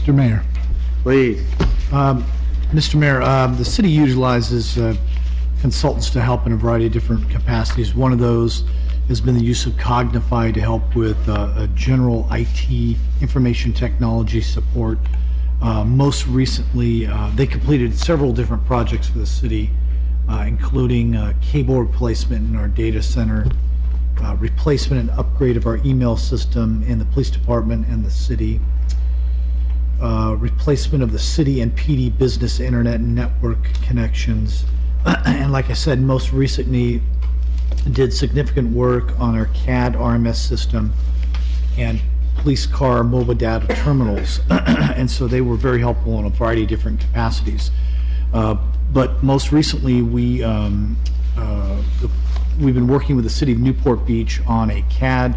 Mr. Mayor. Please. Mr. Mayor, the city utilizes consultants to help in a variety of different capacities. One of those has been the use of Cognify to help with general IT information technology support. Most recently, they completed several different projects for the city, including cable replacement in our data center, replacement and upgrade of our email system in the police department and the city, replacement of the city and PD business internet network connections, and like I said, most recently did significant work on our CAD RMS system and police car mobile data terminals, and so they were very helpful in a variety of different capacities. But most recently, we've been working with the city of Newport Beach on a CAD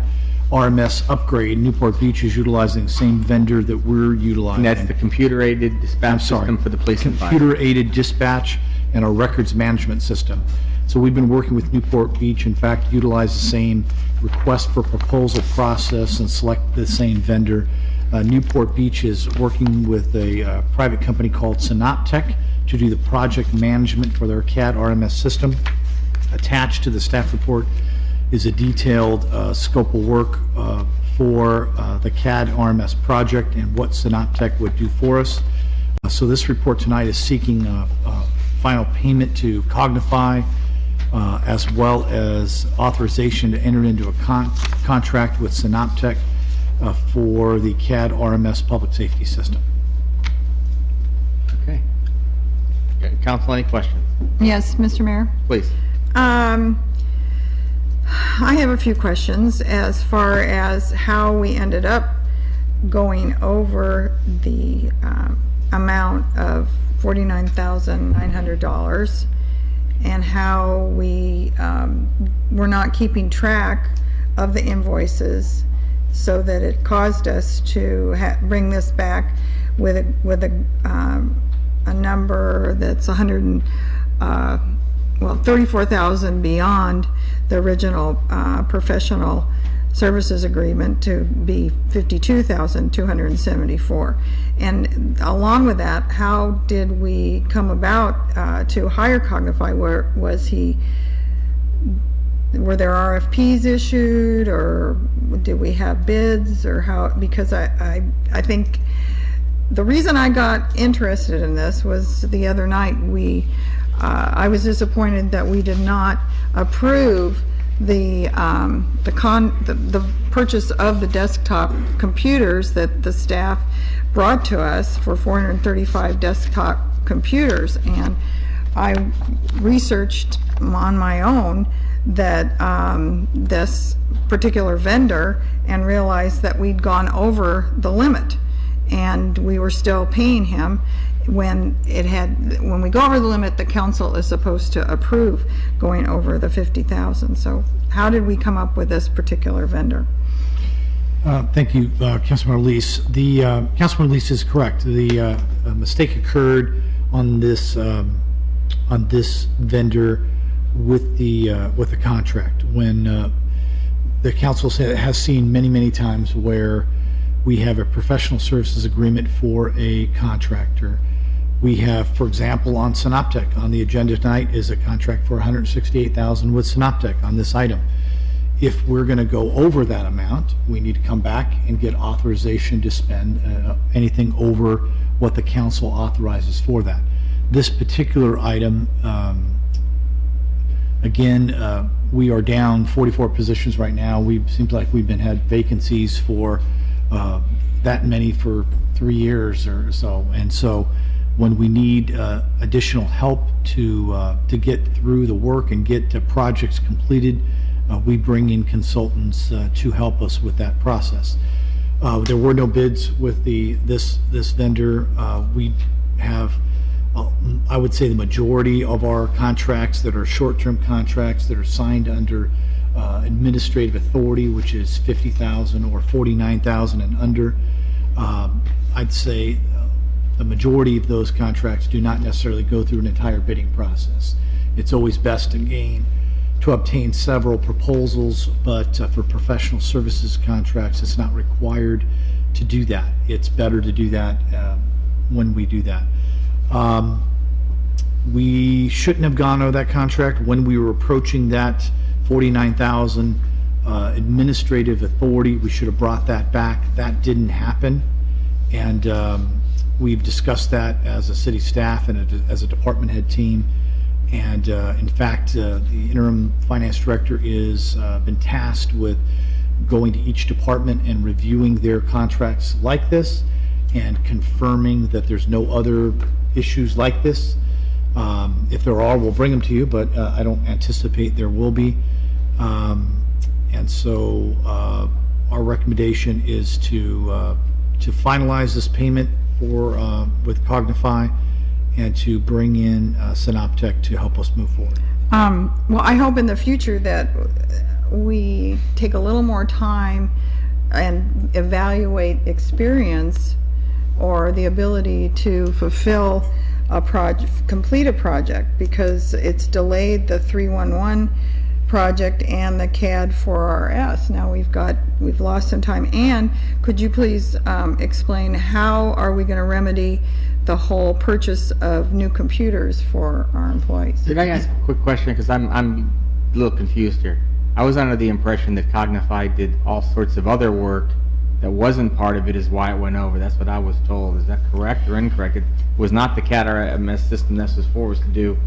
RMS upgrade. Newport Beach is utilizing the same vendor that we're utilizing. And that's the computer-aided dispatch system for the police and fire. Computer-aided dispatch and our records management system. So we've been working with Newport Beach, in fact, utilize the same request for proposal process and select the same vendor. Newport Beach is working with a private company called Synoptech to do the project management for their CAD RMS system. Attached to the staff report is a detailed scope of work for the CAD RMS project and what Synoptech would do for us. So this report tonight is seeking final payment to Cognify, as well as authorization to enter into a contract with Synoptech for the CAD RMS public safety system. Okay. Council, any questions? Yes, Mr. Mayor. Please. I have a few questions as far as how we ended up going over the amount of $49,900 and how we were not keeping track of the invoices, so that it caused us to bring this back with a number that's 34,000 beyond the original professional services agreement to be 52,274. And along with that, how did we come about to hire Cognify? Were there RFPs issued, or did we have bids, or how? Because I think the reason I got interested in this was the other night I was disappointed that we did not approve the purchase of the desktop computers that the staff brought to us for 435 desktop computers. And I researched on my own that this particular vendor and realized that we'd gone over the limit, and we were still paying him. When we go over the limit, the council is supposed to approve going over the 50,000. So how did we come up with this particular vendor? Thank you, Councilmember Lease. The Councilmember Lease is correct. The mistake occurred on this vendor with the contract, when the council has seen many times where we have a professional services agreement for a contractor. We have, for example, on Synoptech, on the agenda tonight is a contract for $168,000 with Synoptech on this item. If we're going to go over that amount, we need to come back and get authorization to spend anything over what the council authorizes for that. This particular item, again, we are down 44 positions right now. It seems like we've had vacancies for that many for 3 years or so, and so when we need additional help to get through the work and get projects completed, we bring in consultants to help us with that process. There were no bids with this vendor. We have, I would say, the majority of our contracts that are short-term contracts that are signed under administrative authority, which is 50,000 or 49,000 and under. I'd say the majority of those contracts do not necessarily go through an entire bidding process. It's always best to obtain several proposals, but for professional services contracts, it's not required do that. It's better to do that when we do that. We shouldn't have gone over that contract when we were approaching that 49,000 administrative authority. We should have brought that back. That didn't happen, and we've discussed that as a city staff and as a department head team. And in fact, the interim finance director is been tasked with going to each department and reviewing their contracts like this and confirming that there's no other issues like this. If there are, we'll bring them to you, but I don't anticipate there will be. And so our recommendation is to finalize this payment for with Cognify and to bring in Synoptech to help us move forward. Well, I hope in the future that we take a little more time and evaluate experience or the ability to fulfill a project, complete a project, because it's delayed the 311 project and the CAD 4RS. Now we've lost some time. And could you please explain how are we going to remedy the whole purchase of new computers for our employees? Did I ask a quick question? Because I'm a little confused here. I was under the impression that Cognify did all sorts of other work that wasn't part of it is why it went over. That's what I was told. Is that correct or incorrect? It was not the CAD RMS system SS4 was to do.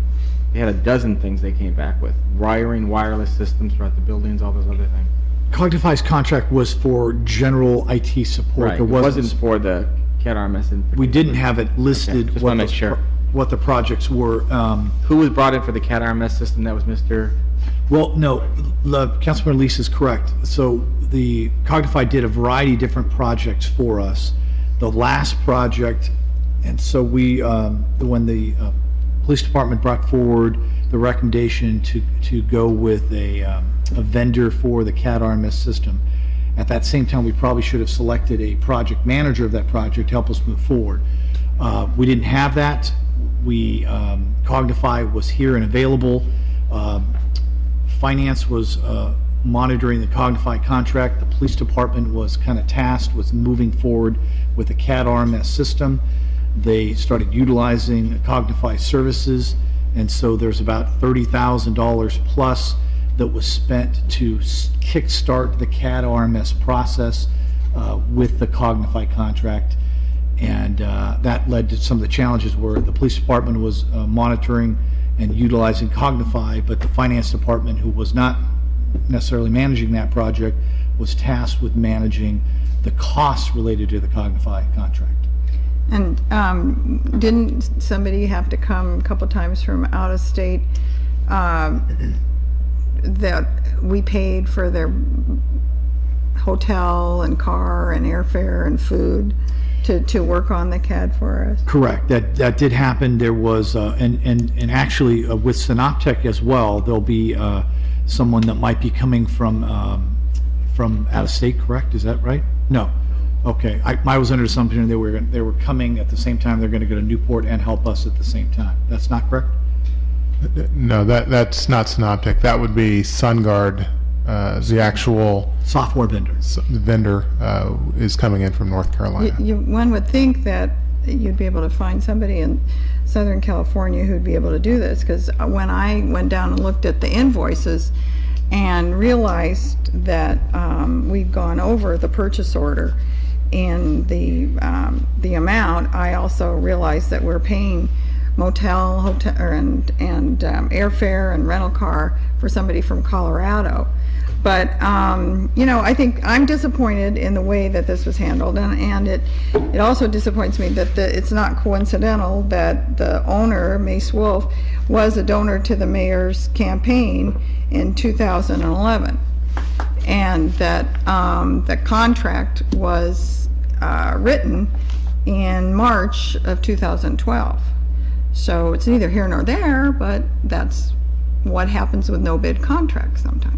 They had a dozen things they came back with. Wiring, wireless systems throughout the buildings, all those other things. Cognify's contract was for general IT support. Right. There It wasn't for the CAD RMS in particular. We didn't have it listed. Okay. Just want to make sure. What the projects were. Who was brought in for the CAD RMS system? That was Mr. Well, no, Councilman Lease is correct. So the Cognify did a variety of different projects for us. The last project, and so we, when the police department brought forward the recommendation to go with a vendor for the CAD RMS system, at that same time we probably should have selected a project manager of that project to help us move forward. We didn't have that. Cognify was here and available. Finance was monitoring the Cognify contract. The police department was kind of tasked with moving forward with the CAD RMS system. They started utilizing Cognify services, and so there's about $30,000 plus that was spent to kickstart the CAD RMS process with the Cognify contract. And that led to some of the challenges where the police department was monitoring and utilizing Cognify, but the finance department, who was not necessarily managing that project, was tasked with managing the costs related to the Cognify contract. And didn't somebody have to come a couple times from out of state that we paid for their hotel and car and airfare and food to work on the CAD for us? Correct. That did happen. There was, and actually with Synoptech as well, there'll be someone that might be coming from out of state, correct? Is that right? No. Okay. I was under the assumption they were coming at the same time. They're going to go to Newport and help us at the same time. That's not correct? No, that's not Synoptech. That would be SunGuard. The actual software vendor is coming in from North Carolina. One would think that you'd be able to find somebody in Southern California who'd be able to do this, because when I went down and looked at the invoices and realized that we'd gone over the purchase order and the amount, I also realized that we're paying motel, hotel, and airfare and rental car for somebody from Colorado. But you know, I think I'm disappointed in the way that this was handled, and it also disappoints me that it's not coincidental that the owner, Mace Wolf, was a donor to the mayor's campaign in 2011, and that the contract was written in March of 2012. So it's neither here nor there, but that's what happens with no bid contracts sometimes.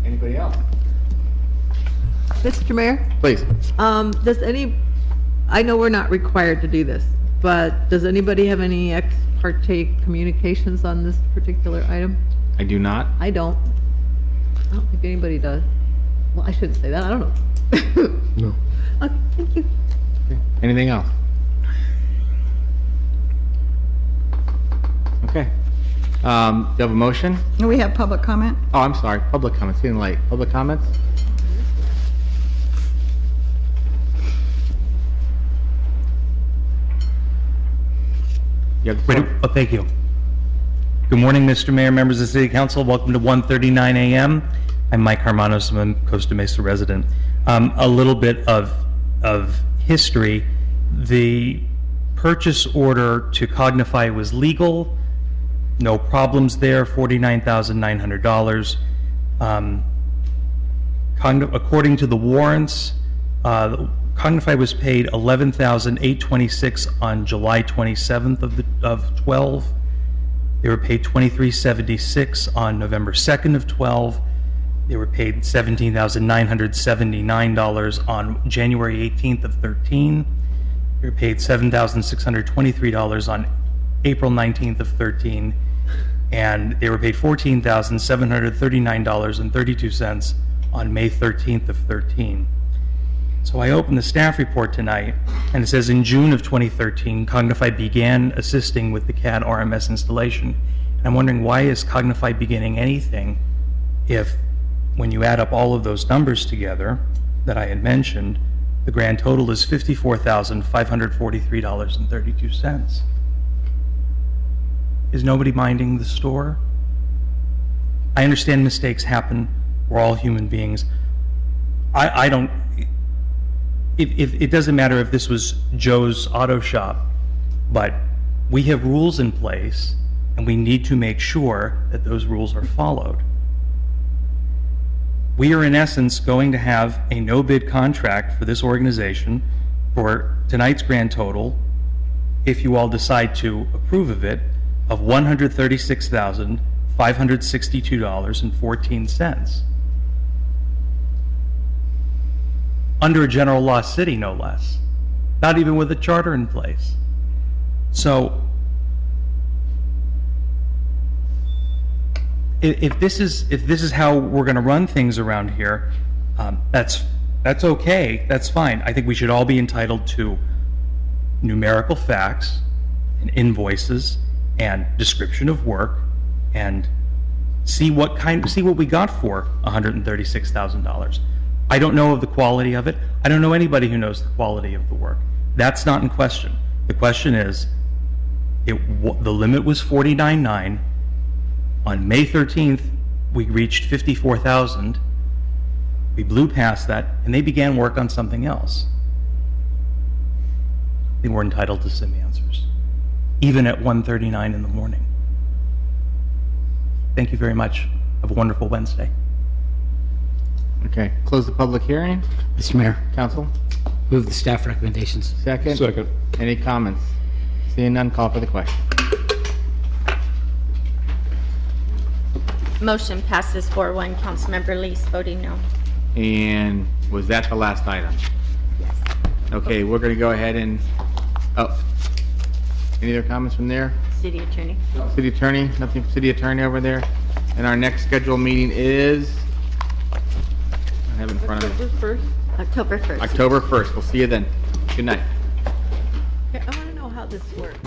Anybody else? Mr. Mayor? Please. I know we're not required to do this, but does anybody have any ex parte communications on this particular item? I do not. I don't think anybody does. Well, I shouldn't say that, I don't know. No. Okay, thank you. Anything else? Okay. Do you have a motion? Do we have public comment? Oh, I'm sorry. Public comments. Getting late. Public comments? You have the Ready? floor. Oh, thank you. Good morning, Mr. Mayor, members of the City Council. Welcome to 1:39 a.m. I'm Mike Harmanos. I'm a Costa Mesa resident. A little bit of history. The purchase order to Cognify was legal. No problems there. $49,900. According to the warrants, Cognify was paid $11,826 on July 27th of 12. They were paid $23,776 on November 2nd of 12. They were paid $17,979 on January 18th of 13. They were paid $7,623 on April 19th of 13. And they were paid $14,739.32 on May 13th of 13. So I opened the staff report tonight, and it says in June of 2013, Cognify began assisting with the CAD RMS installation. And I'm wondering, why is Cognify beginning anything if, when you add up all of those numbers together that I had mentioned, the grand total is $54,543.32. Is nobody minding the store? I understand mistakes happen. We're all human beings. I don't... It doesn't matter if this was Joe's auto shop, but we have rules in place, and we need to make sure that those rules are followed. We are, in essence, going to have a no-bid contract for this organization for tonight's grand total, if you all decide to approve of it, of $136,562.14. Under a general law city, no less. Not even with a charter in place. So, if this is how we're going to run things around here, that's okay. That's fine. I think we should all be entitled to numerical facts and invoices and description of work, and see what we got for $136,000. I don't know of the quality of it. I don't know anybody who knows the quality of the work. That's not in question. The question is, the limit was $49,900. On May 13th, we reached $54,000. We blew past that, and they began work on something else. They were entitled to some answers, even at 1:39 in the morning. Thank you very much. Have a wonderful Wednesday. Okay. Close the public hearing. Mr. Mayor, Council. move the staff recommendations. Second. Second. Any comments? Seeing none, call for the question. Motion passes 4-1. Councilmember Lees voting no. And was that the last item? Yes. Okay, we're going to go ahead and, any other comments from there? City Attorney. City Attorney, nothing from City Attorney over there. And our next scheduled meeting is, I have it in front of me, October 1st. October 1st. We'll see you then. Good night. Okay, I want to know how this works.